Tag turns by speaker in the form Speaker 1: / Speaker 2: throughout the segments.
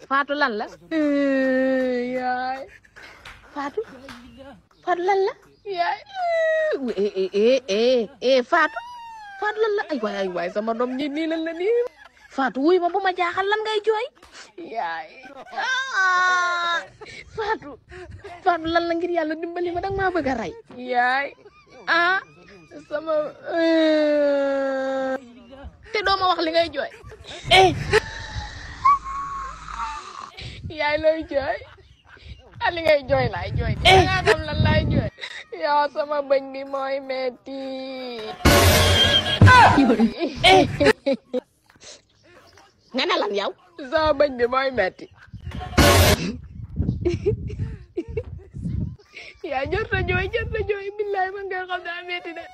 Speaker 1: Fatou lan la yaay Fatou lan la yaay Fatou lan la ay waay sama doom ji nii lan la nii Fatou wuy ma bu ma jaaxal lan ngay jooy yaay Fatou lan la ngir yàlla dimbali ma danga maa bëgg a rey yaay sama te doo ma wax li ngay jooy yaay looy jooy li ngay jooy laay jooy nga xam lan laay jooy yow sama bëñ bi mooy metti nga ne lan yow sama bëñ bi mooy metti yaa jot na jooy billaay man nga xam daa metti de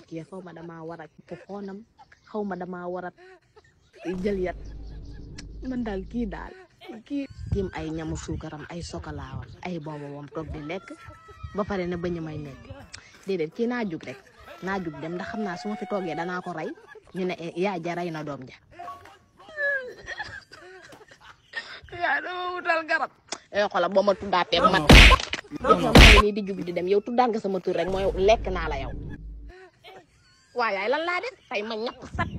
Speaker 1: kii xaw ma dama war a xoonam xaw ma dama war a jël yat man daal kii tiim ay ñamu suukaram ay sokalaawam ay boobawam toog di lekk ba pare ne bañ may nekk déedéet kii naa jug rek naa jug dem ndax xam naa su ma fi toogee danaa ko rey ñu ne yaa ja rey na doom ja yaa dama wutal garab xoolal boo ma tuddaatee man nii di jug di dem yow tuddaan nga sama tur rek mooy lekk naa la yow waaye yaay lan laa def tey ma ñàpp sat